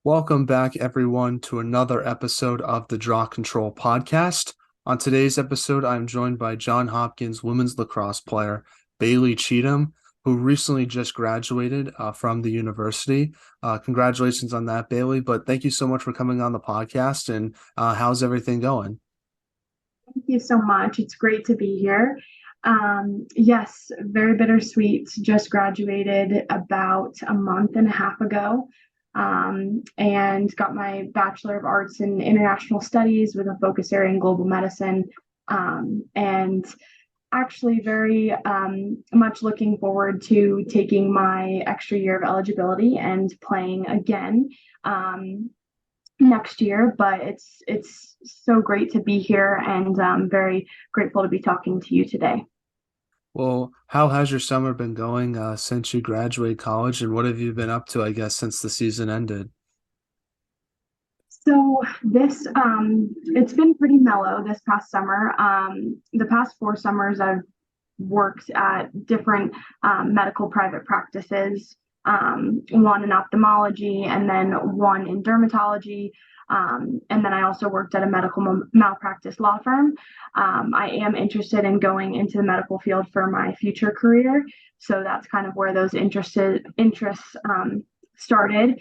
Welcome back, everyone, to another episode of the Draw Control podcast. On today's episode, I'm joined by John Hopkins women's lacrosse player Bailey Cheetham, who recently just graduated from the university. Congratulations on that, Bailey. But thank you so much for coming on the podcast. And how's everything going? Thank you so much. It's great to be here. Yes, very bittersweet. Just graduated about a month and a half ago, and got my Bachelor of Arts in International Studies with a focus area in global medicine. And actually, very much looking forward to taking my extra year of eligibility and playing again. Next year, but it's so great to be here, and I'm very grateful to be talking to you today. Well, how has your summer been going since you graduated college, and what have you been up to, I guess, since the season ended? So this it's been pretty mellow this past summer. The past 4 summers I've worked at different medical private practices, one in ophthalmology and then one in dermatology. And then I also worked at a medical malpractice law firm. I am interested in going into the medical field for my future career. So that's kind of where those interests started.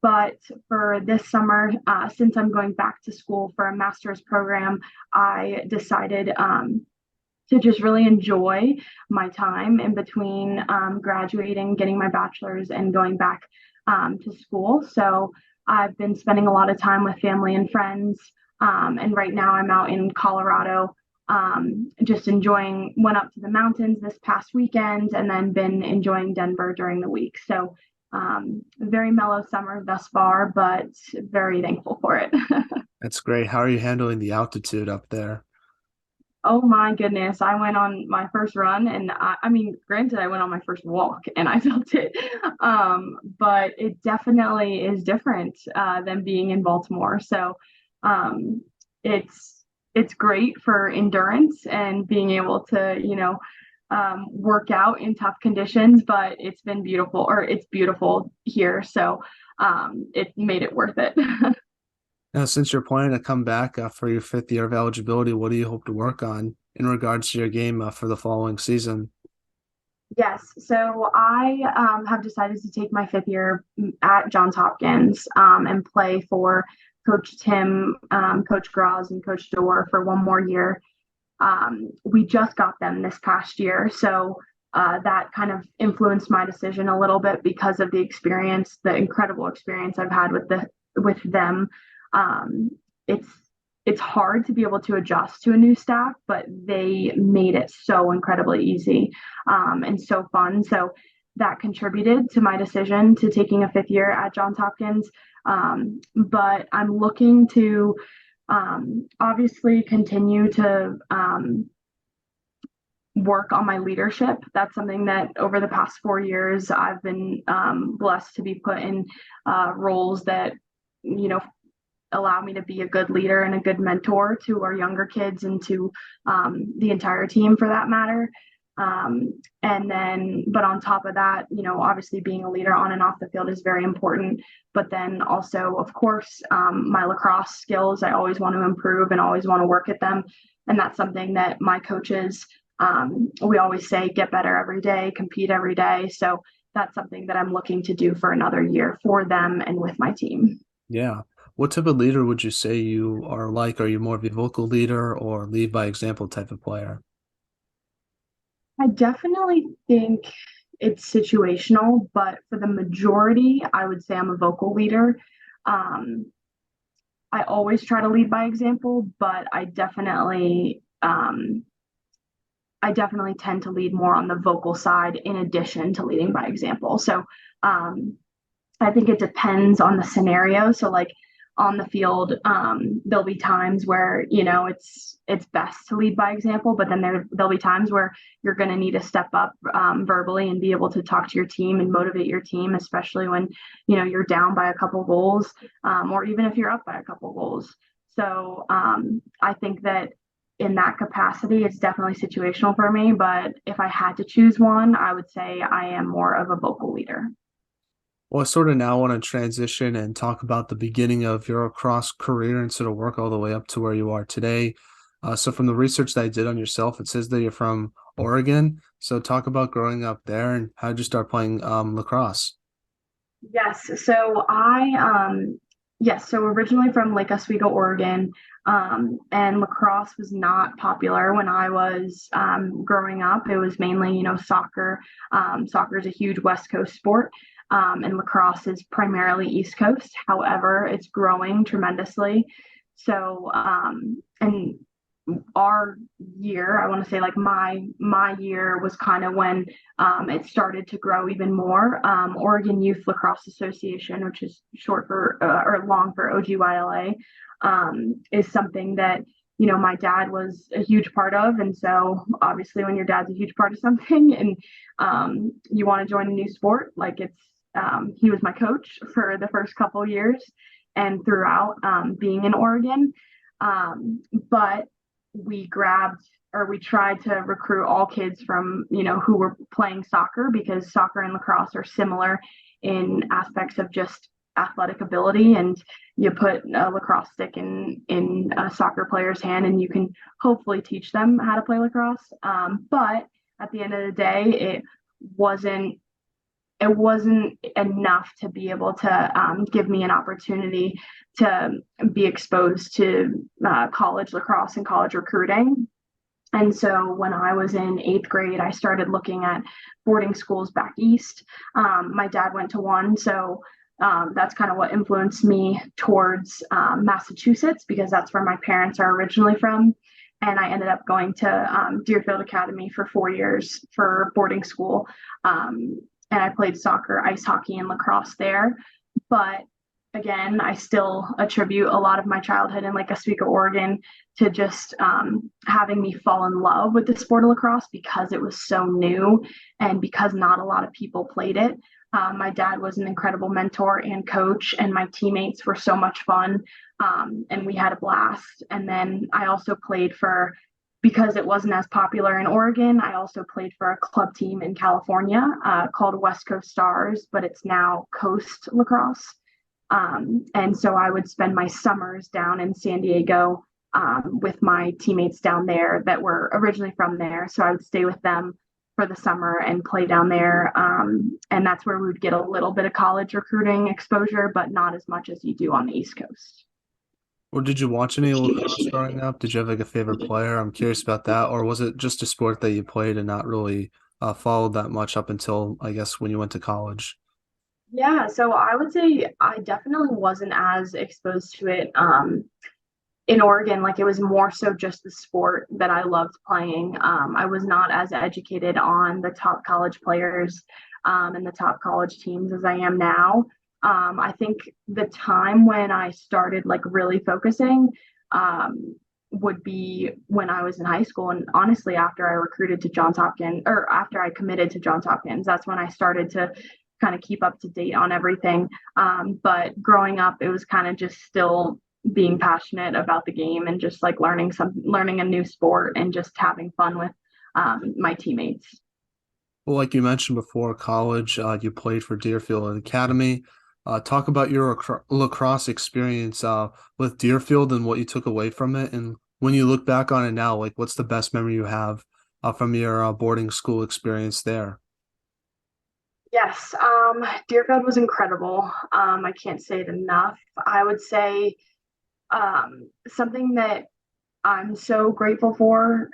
But for this summer, since I'm going back to school for a master's program, I decided to just really enjoy my time in between graduating, getting my bachelor's, and going back to school. So I've been spending a lot of time with family and friends. And right now I'm out in Colorado, just enjoying, went up to the mountains this past weekend and then been enjoying Denver during the week. So very mellow summer thus far, but very thankful for it. That's great. How are you handling the altitude up there? Oh my goodness. I went on my first run, and I mean, granted, I went on my first walk and I felt it. But it definitely is different than being in Baltimore. So um, it's it's great for endurance and being able to, work out in tough conditions, but it's been beautiful, or it's beautiful here. So it made it worth it. Now, since you're planning to come back for your fifth year of eligibility, what do you hope to work on in regards to your game for the following season? Yes, so I have decided to take my fifth year at Johns Hopkins and play for Coach Tim, Coach Graz, and Coach Dorr for one more year. We just got them this past year, so that kind of influenced my decision a little bit because of the experience, the incredible experience I've had with them. Um, it's it's hard to be able to adjust to a new staff, but they made it so incredibly easy and so fun. So that contributed to my decision to taking a fifth year at Johns Hopkins. But I'm looking to obviously continue to work on my leadership. That's something that over the past 4 years, I've been blessed to be put in roles that, you know, allow me to be a good leader and a good mentor to our younger kids and to the entire team for that matter. And then, but on top of that, obviously being a leader on and off the field is very important. But then also, of course, my lacrosse skills, I always want to improve and always want to work at them. And that's something that my coaches, we always say, get better every day, compete every day. So that's something that I'm looking to do for another year for them and with my team. Yeah. What type of leader would you say you are like? Are you more of a vocal leader or lead by example type of player? I definitely think it's situational, but for the majority, I would say I'm a vocal leader. Um, I always try to lead by example, but I definitely tend to lead more on the vocal side in addition to leading by example. So um, I think it depends on the scenario. So like on the field, there'll be times where it's best to lead by example, but then there'll be times where you're going to need to step up verbally and be able to talk to your team and motivate your team, especially when you're down by a couple goals, or even if you're up by a couple goals. So I think that in that capacity, it's definitely situational for me. But if I had to choose one, I would say I am more of a vocal leader. Well, I sort of now want to transition and talk about the beginning of your lacrosse career and sort of work all the way up to where you are today. So, from the research that I did on yourself, it says that you're from Oregon. So, talk about growing up there and how did you start playing lacrosse? Yes, so yes, so originally from Lake Oswego, Oregon, and lacrosse was not popular when I was growing up. It was mainly, soccer. Soccer is a huge West Coast sport, and lacrosse is primarily East Coast. However, it's growing tremendously. So, and our year, I want to say like my year was kind of when it started to grow even more. Oregon Youth Lacrosse Association, which is short for or long for OGYLA, is something that my dad was a huge part of, and so obviously when your dad's a huge part of something and you want to join a new sport, like he was my coach for the first couple years and throughout being in Oregon. But we grabbed or we tried to recruit all kids from who were playing soccer, because soccer and lacrosse are similar in aspects of just athletic ability, and you put a lacrosse stick in a soccer player's hand and you can hopefully teach them how to play lacrosse. But at the end of the day, wasn't it wasn't enough to be able to give me an opportunity to be exposed to college lacrosse and college recruiting. And so when I was in eighth grade, I started looking at boarding schools back east. My dad went to one, so that's kind of what influenced me towards Massachusetts, because that's where my parents are originally from. And I ended up going to Deerfield Academy for 4 years for boarding school. And I played soccer, ice hockey, and lacrosse there. But again, I still attribute a lot of my childhood in Lake Oswego, Oregon, to just having me fall in love with the sport of lacrosse because it was so new and because not a lot of people played it. My dad was an incredible mentor and coach, and my teammates were so much fun, and we had a blast. And then I also played for, because it wasn't as popular in Oregon, I also played for a club team in California called West Coast Stars, but it's now Coast Lacrosse. And so I would spend my summers down in San Diego with my teammates down there that were originally from there. So I would stay with them for the summer and play down there. And that's where we would get a little bit of college recruiting exposure, but not as much as you do on the East Coast. Or did you watch any lacrosse growing up? Did you have like a favorite player? I'm curious about that. Or was it just a sport that you played and not really followed that much up until, I guess, when you went to college? Yeah, so I would say I definitely wasn't as exposed to it in Oregon. Like, it was more so just the sport that I loved playing. I was not as educated on the top college players and the top college teams as I am now. I think the time when I started like really focusing would be when I was in high school. And honestly, after I recruited to Johns Hopkins, or after I committed to Johns Hopkins, that's when I started to kind of keep up to date on everything. But growing up, it was kind of just still being passionate about the game and just like learning a new sport and just having fun with my teammates. Well, like you mentioned before, college, you played for Deerfield Academy. Talk about your lacrosse experience with Deerfield and what you took away from it. And when you look back on it now, like what's the best memory you have from your boarding school experience there? Yes, Deerfield was incredible. I can't say it enough. I would say something that I'm so grateful for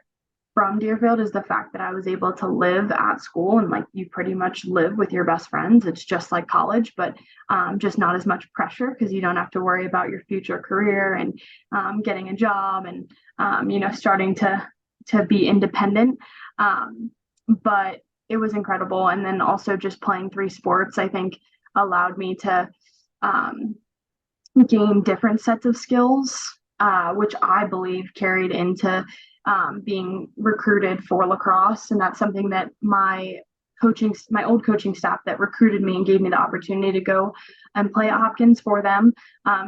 from Deerfield is the fact that I was able to live at school, and like you pretty much live with your best friends. It's just like college, but just not as much pressure because you don't have to worry about your future career and getting a job and starting to be independent. But it was incredible, and then also just playing three sports, I think, allowed me to um, gain different sets of skills, which I believe carried into being recruited for lacrosse. And that's something that my old coaching staff that recruited me and gave me the opportunity to go and play at Hopkins for them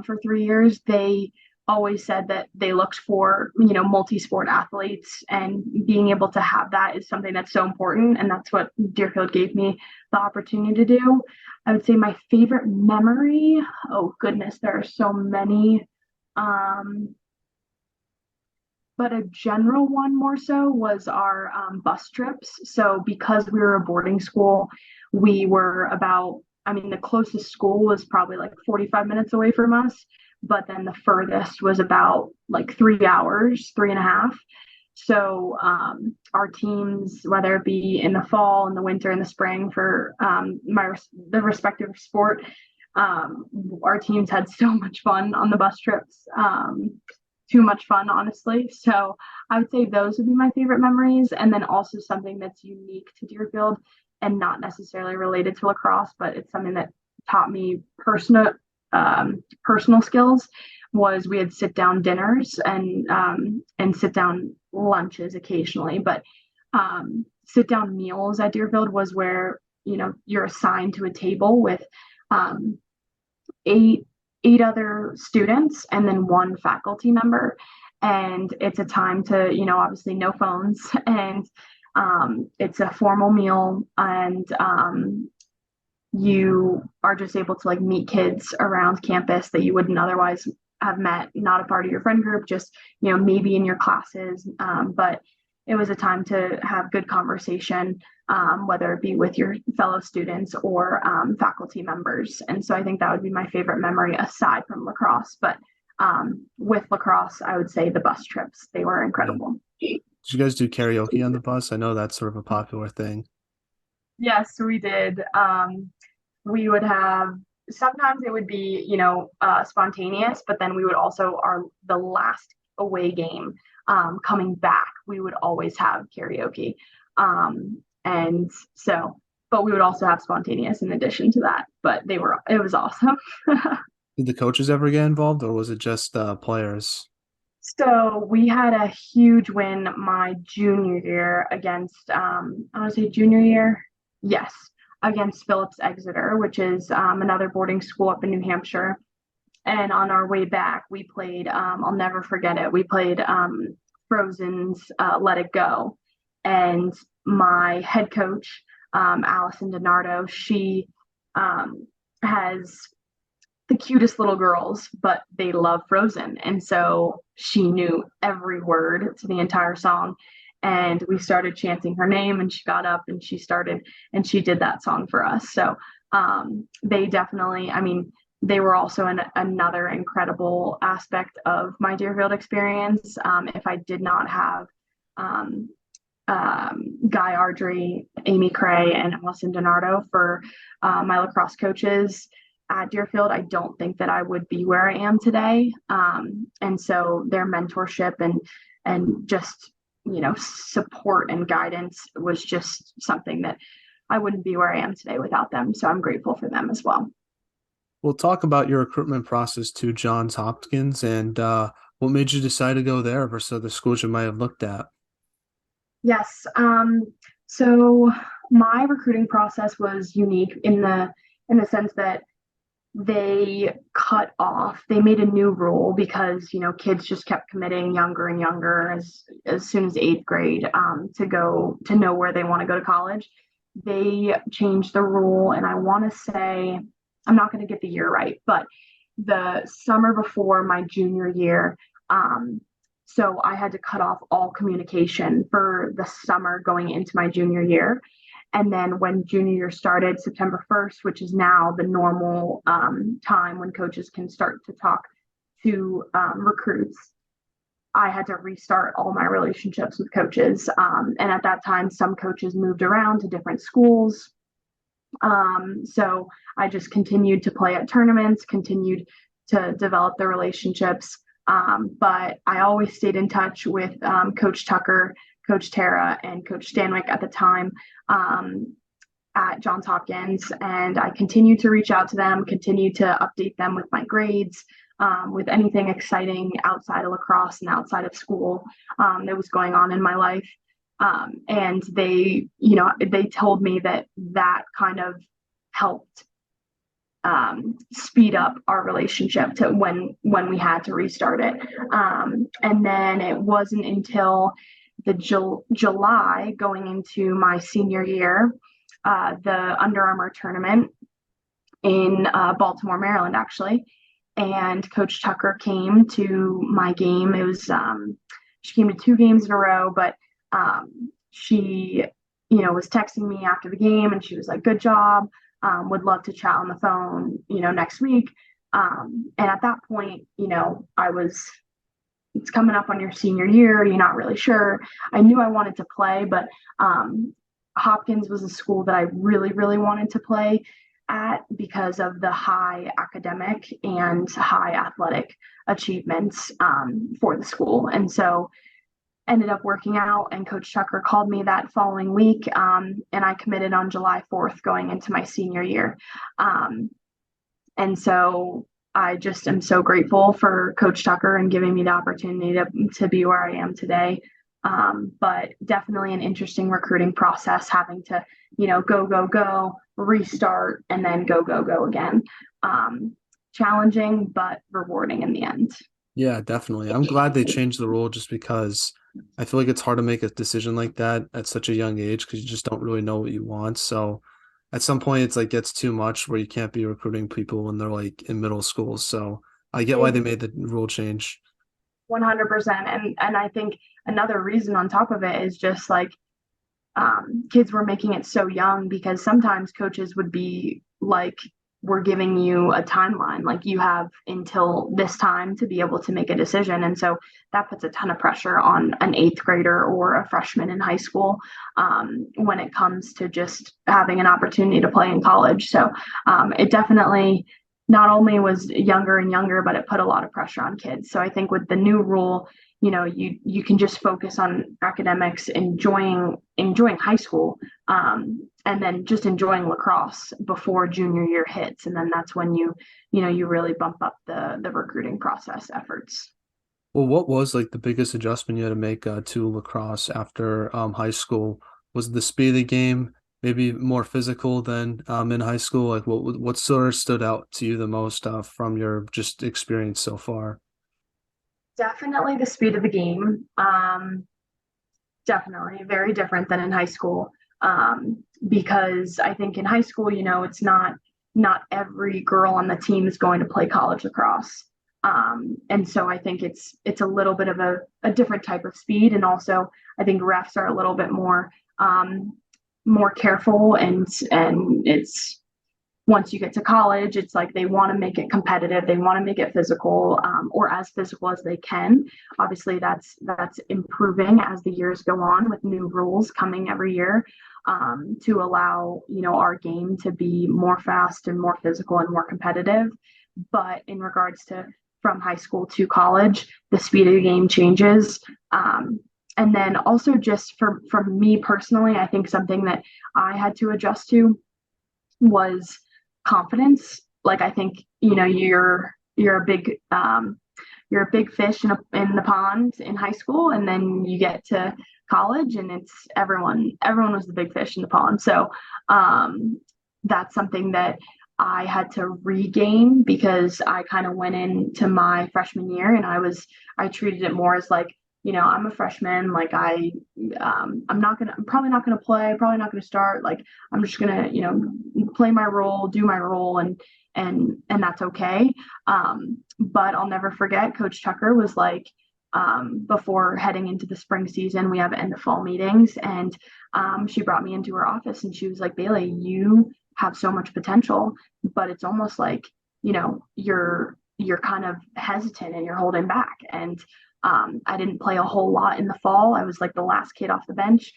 for 3 years, they always said that they looked for, multi-sport athletes, and being able to have that is something that's so important. And that's what Deerfield gave me the opportunity to do. I would say my favorite memory, oh goodness, there are so many. Um, but a general one more so was our bus trips. So because we were a boarding school, we were about, I mean, the closest school was probably like 45 minutes away from us, but then the furthest was about like 3 hours, three and a half. So our teams, whether it be in the fall, in the winter, in the spring for the respective sport, our teams had so much fun on the bus trips. Too much fun, honestly. So I would say those would be my favorite memories. And then also something that's unique to Deerfield and not necessarily related to lacrosse, but it's something that taught me personal skills was we had sit down dinners and sit down lunches occasionally, but sit down meals at Deerfield was where you're assigned to a table with um, eight other students and then one faculty member. And it's a time to, obviously no phones, and it's a formal meal, and you are just able to like meet kids around campus that you wouldn't otherwise have met, not a part of your friend group, just, maybe in your classes. But it was a time to have good conversation, whether it be with your fellow students or faculty members. And so I think that would be my favorite memory aside from lacrosse. But with lacrosse, I would say the bus trips, they were Yeah. incredible. Did you guys do karaoke on the bus? I know that's sort of a popular thing. Yes, we did. We would have sometimes it would be, spontaneous, but then we would also the last away game coming back, we would always have karaoke. And so, but we would also have spontaneous in addition to that. But it was awesome. Did the coaches ever get involved, or was it just players? So we had a huge win my junior year against, I want to say junior year. Yes, against Phillips Exeter, which is another boarding school up in New Hampshire. And on our way back, we played, I'll never forget it. We played Frozen's Let It Go. And my head coach, Allison DiNardo, she has the cutest little girls, but they love Frozen. And so she knew every word to the entire song. And we started chanting her name, and she got up and she did that song for us. So they definitely, I mean, they were also another incredible aspect of my Deerfield experience. If I did not have um, Guy Ardrey, Amy Cray, and Allison DiNardo for my lacrosse coaches at Deerfield, I don't think that I would be where I am today. And so their mentorship and just support and guidance was just something that I wouldn't be where I am today without them. So I'm grateful for them as well. We'll talk about your recruitment process to Johns Hopkins and what made you decide to go there versus other schools you might have looked at. Yes. So my recruiting process was unique in the sense that they made a new rule because kids just kept committing younger and younger as soon as eighth grade to know where they want to go to college. They changed the rule, and I want to say, I'm not going to get the year right, but the summer before my junior year, so I had to cut off all communication for the summer going into my junior year. And then when junior year started, September 1st, which is now the normal time when coaches can start to talk to recruits, I had to restart all my relationships with coaches. And at that time, some coaches moved around to different schools. So I just continued to play at tournaments, continued to develop the relationships. But I always stayed in touch with Coach Tucker, Coach Tara, and Coach Stanwyck at the time at Johns Hopkins. And I continued to reach out to them, continued to update them with my grades, with anything exciting outside of lacrosse and outside of school that was going on in my life. And they told me that kind of helped speed up our relationship to when we had to restart it. And then it wasn't until the July going into my senior year, the Under Armour tournament in Baltimore, Maryland, actually. And Coach Tucker came to my game. It was she came to 2 games in a row, but she, was texting me after the game, and she was like, "Good job. Would love to chat on the phone, next week." And at that point, it's coming up on your senior year. You're not really sure. I knew I wanted to play, but Hopkins was a school that I really, really wanted to play at because of the high academic and high athletic achievements for the school. And so ended up working out, and Coach Tucker called me that following week, and I committed on July 4th going into my senior year. And so I just am so grateful for Coach Tucker and giving me the opportunity to be where I am today. But definitely an interesting recruiting process, having to, go, restart, and then go again. Challenging, but rewarding in the end. Yeah, definitely. I'm glad they changed the rule just because I feel like it's hard to make a decision like that at such a young age because you just don't really know what you want. So at some point it's like gets too much where you can't be recruiting people when they're like in middle school. So I get why they made the rule change. 100%. And I think another reason on top of it is just like kids were making it so young, because sometimes coaches would be like, "We're giving you a timeline, like you have until this time to be able to make a decision." And so that puts a ton of pressure on an eighth grader or a freshman in high school when it comes to just having an opportunity to play in college. So it definitely not only was younger and younger, but it put a lot of pressure on kids. So I think with the new rule, you can just focus on academics, enjoying high school, and then just enjoying lacrosse before junior year hits, and then that's when you really bump up the recruiting process efforts. Well, what was like the biggest adjustment you had to make to lacrosse after high school? Was it the speed of the game maybe more physical than in high school? Like what sort of stood out to you the most from your just experience so far? Definitely the speed of the game. Definitely very different than in high school. Because I think in high school, it's not every girl on the team is going to play college lacrosse. And so I think it's a little bit of a different type of speed. And also I think refs are a little bit more careful, and it's once you get to college, it's like they want to make it competitive. They want to make it physical, or as physical as they can. Obviously, that's improving as the years go on with new rules coming every year, to allow our game to be more fast and more physical and more competitive. But in regards to from high school to college, the speed of the game changes. And then also just for me personally, I think something that I had to adjust to was confidence. Like I think you're a big fish in the pond in high school, and then you get to college and it's everyone was the big fish in the pond. So that's something that I had to regain, because I kind of went into my freshman year and I treated it more as like, I'm a freshman, like I'm probably not gonna play, probably not gonna start, like I'm just gonna, play my role, do my role, and that's okay. But I'll never forget, Coach Tucker was like, before heading into the spring season, we have end of fall meetings, and she brought me into her office and she was like, "Bailey, you have so much potential, but it's almost like, you're kind of hesitant and you're holding back." And I didn't play a whole lot in the fall. I was like the last kid off the bench.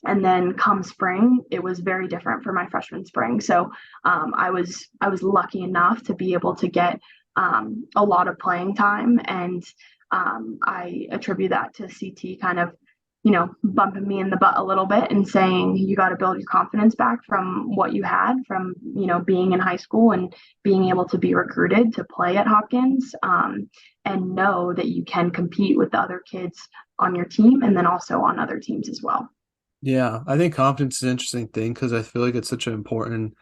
And then come spring, it was very different for my freshman spring. So I was lucky enough to be able to get a lot of playing time, and I attribute that to CT kind of bumping me in the butt a little bit and saying, "You got to build your confidence back from what you had from being in high school and being able to be recruited to play at Hopkins, and know that you can compete with the other kids on your team and then also on other teams as well." Yeah, I think confidence is an interesting thing because I feel like it's such an important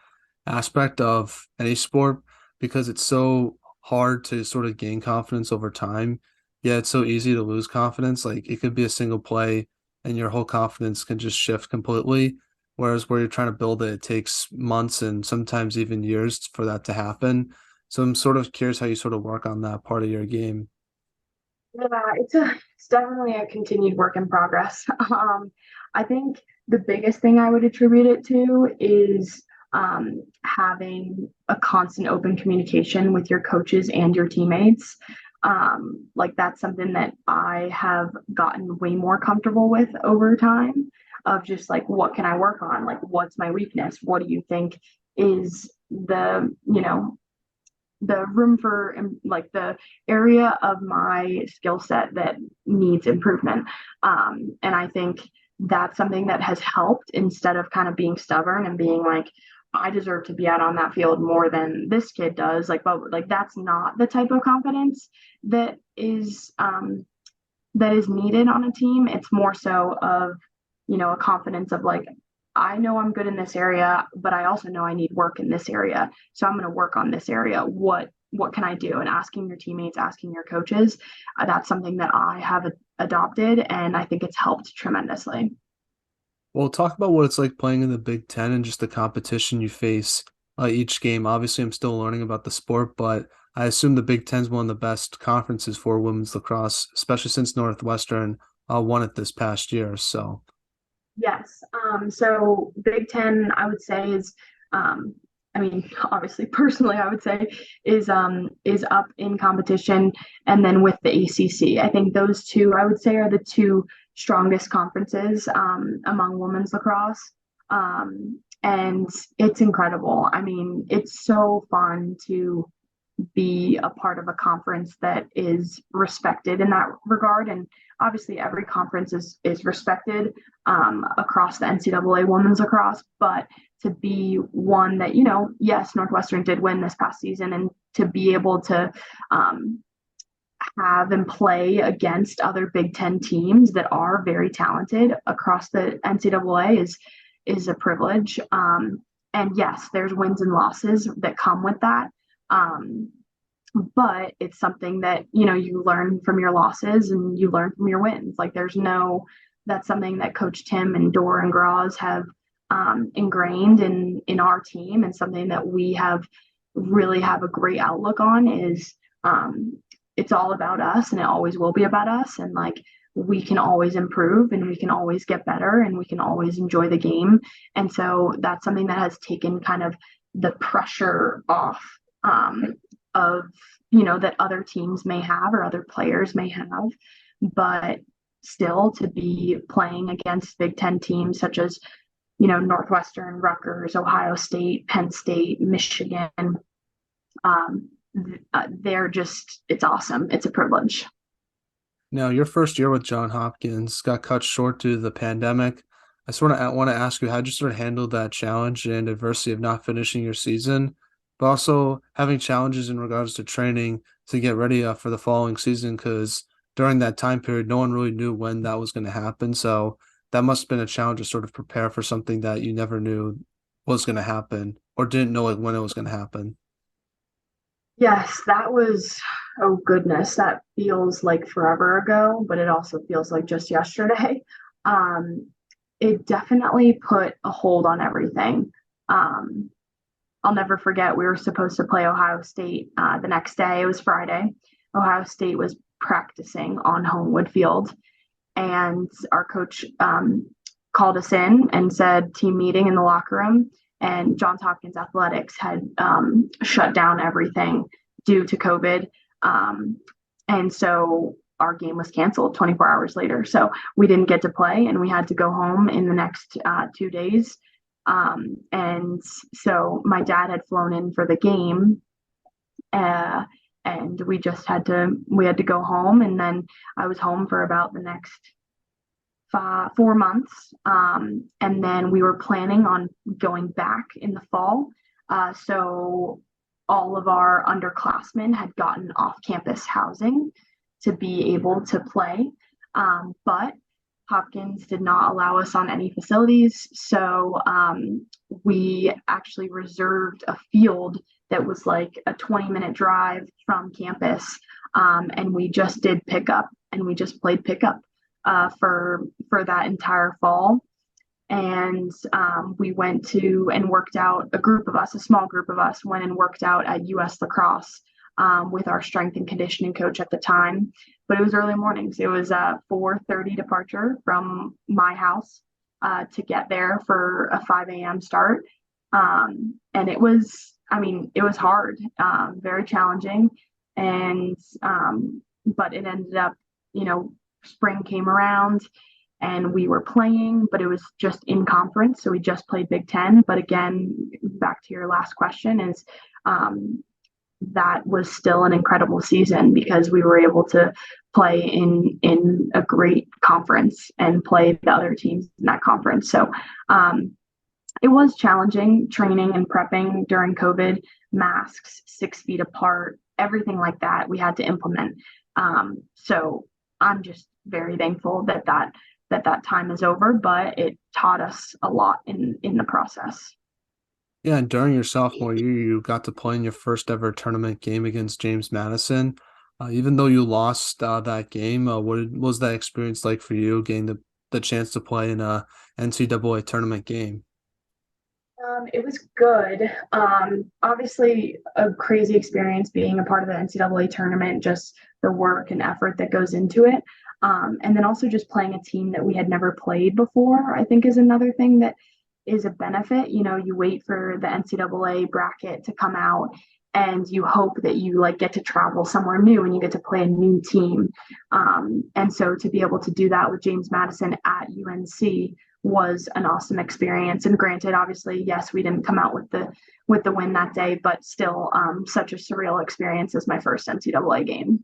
aspect of any sport because it's so hard to sort of gain confidence over time. Yeah, it's so easy to lose confidence. Like it could be a single play and your whole confidence can just shift completely. Whereas where you're trying to build it, it takes months and sometimes even years for that to happen. So I'm sort of curious how you sort of work on that part of your game. Yeah, it's definitely a continued work in progress. I think the biggest thing I would attribute it to is having a constant open communication with your coaches and your teammates. Like that's something that I have gotten way more comfortable with over time of just like what can I work on? Like what's my weakness? What do you think is the room for like the area of my skill set that needs improvement. And I think that's something that has helped instead of kind of being stubborn and being like, I deserve to be out on that field more than this kid does. Like, but like that's not the type of confidence that is needed on a team. It's more so of, a confidence of like, I know I'm good in this area, but I also know I need work in this area. So I'm going to work on this area. What can I do? And asking your teammates, asking your coaches, that's something that I have adopted, and I think it's helped tremendously. Well, talk about what it's like playing in the Big Ten and just the competition you face each game. Obviously, I'm still learning about the sport, but I assume the Big Ten is one of the best conferences for women's lacrosse, especially since Northwestern won it this past year. So, Yes. So Big Ten, I would say um, I mean, obviously, personally, I would say is up in competition, and then with the ACC, I think those two, I would say, are the two strongest conferences among women's lacrosse. And it's incredible. I mean, it's so fun to be a part of a conference that is respected in that regard. And obviously, every conference is respected across the NCAA women's lacrosse, but to be one that, yes, Northwestern did win this past season, and to be able to have and play against other Big Ten teams that are very talented across the NCAA is a privilege. And yes, there's wins and losses that come with that. Um, but it's something that you learn from your losses and you learn from your wins. Like that's something that Coach Tim and Dor and Graz have ingrained in our team, and something that we have a great outlook on is it's all about us, and it always will be about us, and like we can always improve and we can always get better and we can always enjoy the game. And so that's something that has taken kind of the pressure off of that other teams may have or other players may have, but still to be playing against Big Ten teams such as Northwestern, Rutgers, Ohio State, Penn State, Michigan. They're just, it's awesome. It's a privilege. now your first year with John Hopkins got cut short due to the pandemic. I sort of want to ask you, how'd you sort of handle that challenge and adversity of not finishing your season, but also having challenges in regards to training to get ready for the following season? Because during that time period, no one really knew when that was going to happen. So that must have been a challenge to sort of prepare for something that you never knew was going to happen or didn't know like when it was going to happen. Yes, that was, oh goodness, that feels like forever ago, but it also feels like just yesterday. Um, it definitely put a hold on everything. Um, I'll never forget, we were supposed to play Ohio State the next day. It was Friday. Ohio State was practicing on Homewood Field, and our coach called us in and said team meeting in the locker room. And Johns Hopkins Athletics had shut down everything due to COVID. Um, and so our game was canceled 24 hours later. So we didn't get to play, and we had to go home in the next 2 days. And so my dad had flown in for the game, uh, and we had to go home. And then I was home for about the next 4 months. And then we were planning on going back in the fall. So all of our underclassmen had gotten off campus housing to be able to play. But Hopkins did not allow us on any facilities. So we actually reserved a field that was like a 20-minute drive from campus. And we just did pickup and we just played pickup for that entire fall. And we went to and worked out, a small group of us went and worked out at US Lacrosse with our strength and conditioning coach at the time. But it was early mornings. It was a 4:30 departure from my house to get there for a 5 a.m. start. And it was, it was hard, very challenging. And, but it ended up, spring came around and we were playing, but it was just in conference. So we just played Big Ten. But again, back to your last question is, that was still an incredible season because we were able to play in a great conference and play the other teams in that conference. So it was challenging training and prepping during COVID, masks, 6 feet apart, everything like that we had to implement. So I'm just very thankful that time is over, but it taught us a lot in the process. Yeah, and during your sophomore year, you got to play in your first ever tournament game against James Madison. Even though you lost that game, what was that experience like for you, getting the chance to play in a NCAA tournament game? It was good. Obviously, a crazy experience being a part of the NCAA tournament, just the work and effort that goes into it. And then also just playing a team that we had never played before, I think is another thing that is a benefit. You wait for the NCAA bracket to come out and you hope that you like get to travel somewhere new and you get to play a new team. And so to be able to do that with James Madison at UNC was an awesome experience. And granted, obviously, yes, we didn't come out with the win that day, but still such a surreal experience as my first NCAA game.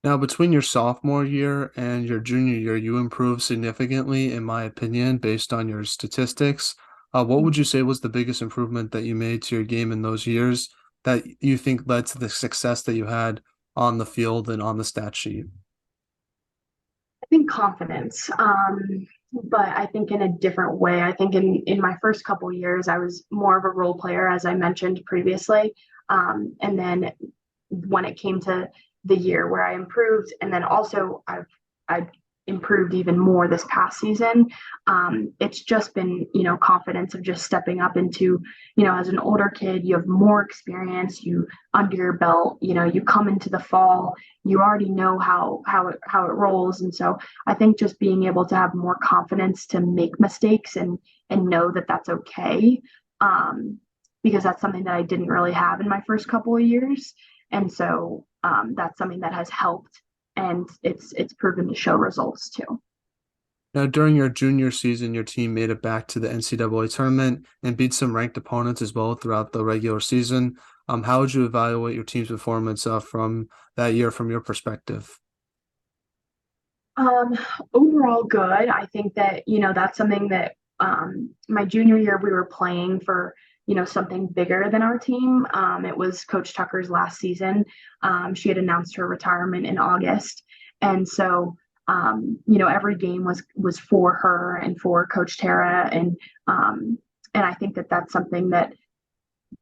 Now, between your sophomore year and your junior year, you improved significantly, in my opinion, based on your statistics. What would you say was the biggest improvement that you made to your game in those years that you think led to the success that you had on the field and on the stat sheet? I think confidence, but I think in a different way. I think in my first couple years, I was more of a role player, as I mentioned previously. And then when it came to the year where I improved, and then also I've improved even more this past season. It's just been, confidence of just stepping up into, as an older kid, you have more experience, you under your belt, you come into the fall, you already know how it rolls. And so I think just being able to have more confidence to make mistakes and know that that's okay. Because that's something that I didn't really have in my first couple of years. And so that's something that has helped, and it's proven to show results too. Now, during your junior season, your team made it back to the NCAA tournament and beat some ranked opponents as well throughout the regular season. How would you evaluate your team's performance from that year from your perspective? Overall good. I think that, that's something that my junior year we were playing for, something bigger than our team. It was Coach Tucker's last season. She had announced her retirement in August. And so, every game was for her and for Coach Tara. And I think that that's something that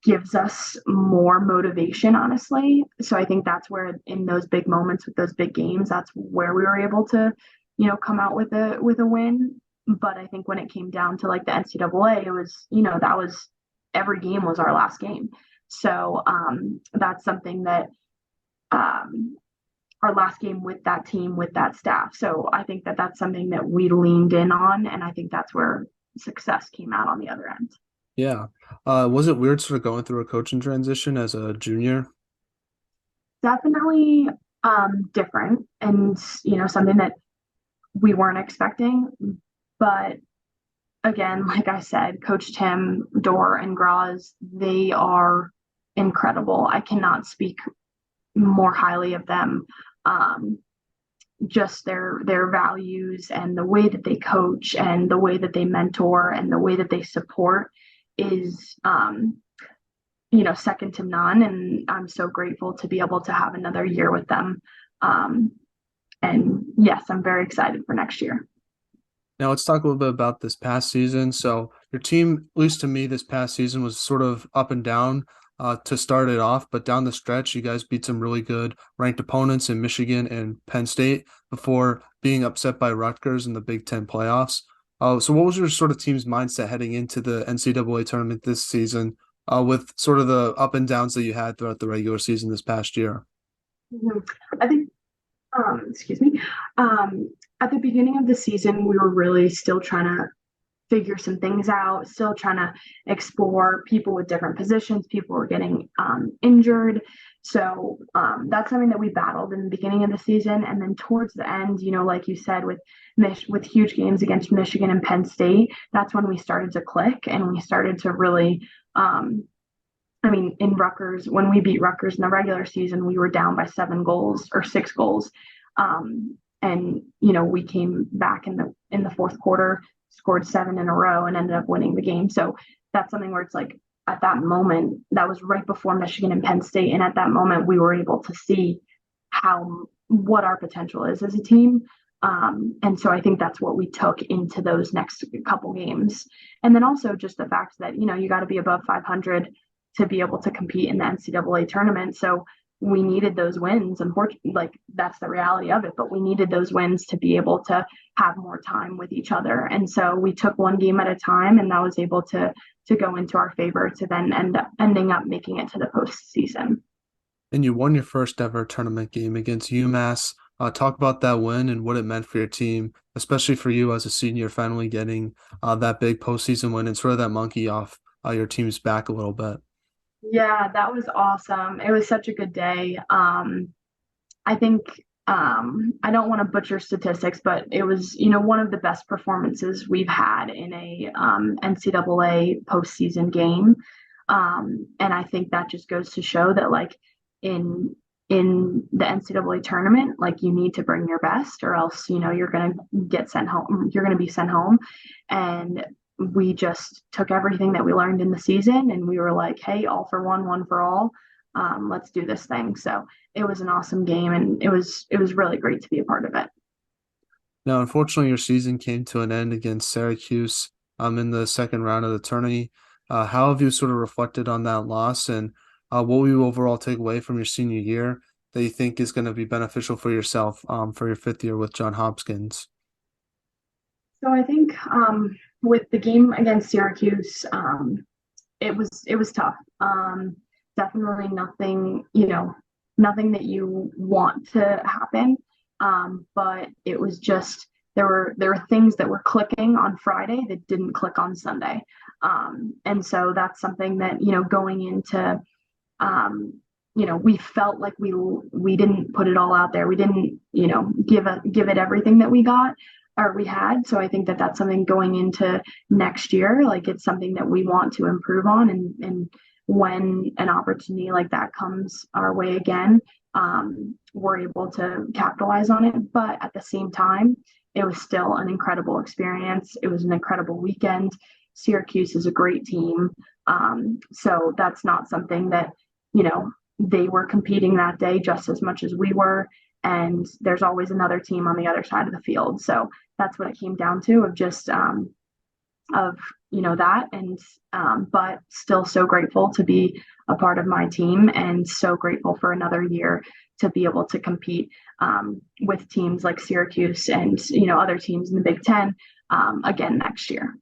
gives us more motivation, honestly. So I think that's where in those big moments with those big games, that's where we were able to, come out with a win. But I think when it came down to like the NCAA, it was, that was every game was our last game. So that's something that our last game with that team, with that staff. So I think that that's something that we leaned in on. And I think that's where success came out on the other end. Yeah. Was it weird sort of going through a coaching transition as a junior? Definitely different and, something that we weren't expecting. But again, like I said, Coach Tim, Dor, and Graz, they are incredible. I cannot speak more highly of them. Just their values and the way that they coach and the way that they mentor and the way that they support is second to none. And I'm so grateful to be able to have another year with them. And yes, I'm very excited for next year. Now let's talk a little bit about this past season. So your team, at least to me, this past season was sort of up and down to start it off, but down the stretch, you guys beat some really good ranked opponents in Michigan and Penn State before being upset by Rutgers in the Big Ten playoffs. So what was your sort of team's mindset heading into the NCAA tournament this season, with sort of the up and downs that you had throughout the regular season this past year? Mhm. I think, excuse me, at the beginning of the season, we were really still trying to figure some things out, still trying to explore people with different positions. People were getting injured. So that's something that we battled in the beginning of the season. And then towards the end, like you said, with huge games against Michigan and Penn State, that's when we started to click and we started to really, in Rutgers, when we beat Rutgers in the regular season, we were down by 7 goals or 6 goals. And we came back in the fourth quarter, scored 7 in a row, and ended up winning the game. So that's something where it's like at that moment, that was right before Michigan and Penn State, and at that moment, we were able to see what our potential is as a team. And so I think that's what we took into those next couple games. And then also just the fact that, you got to be above 500 to be able to compete in the NCAA tournament. So we needed those wins. Unfortunately, like that's the reality of it, but we needed those wins to be able to have more time with each other. And so we took one game at a time, and that was able to go into our favor to then ending up making it to the postseason. And you won your first ever tournament game against UMass. Talk about that win and what it meant for your team, especially for you as a senior, finally getting that big postseason win and sort of that monkey off your team's back a little bit. Yeah, that was awesome. It was such a good day. I think I don't want to butcher statistics, but it was, one of the best performances we've had in a NCAA postseason game. And I think that just goes to show that like in the NCAA tournament, like you need to bring your best or else, you're gonna get sent home. You're gonna be sent home. And we just took everything that we learned in the season and we were like, hey, all for one for all. Let's do this thing. So it was an awesome game and it was really great to be a part of it. Now, unfortunately, your season came to an end against Syracuse in the second round of the tourney. How have you sort of reflected on that loss, and what will you overall take away from your senior year that you think is going to be beneficial for yourself for your fifth year with John Hopkins? So I think with the game against Syracuse, it was tough. Definitely nothing, nothing that you want to happen. But it was just there were things that were clicking on Friday that didn't click on Sunday. And so that's something that, going into we felt like we didn't put it all out there. We didn't, give it everything that we got or we had. So I think that that's something going into next year. Like it's something that we want to improve on, and when an opportunity like that comes our way again, we're able to capitalize on it. But at the same time, it was still an incredible experience. It was an incredible weekend. Syracuse is a great team. So that's not something that, they were competing that day just as much as we were. And there's always another team on the other side of the field. So that's what it came down to of just of that and but still so grateful to be a part of my team and so grateful for another year to be able to compete with teams like Syracuse and other teams in the Big Ten again next year.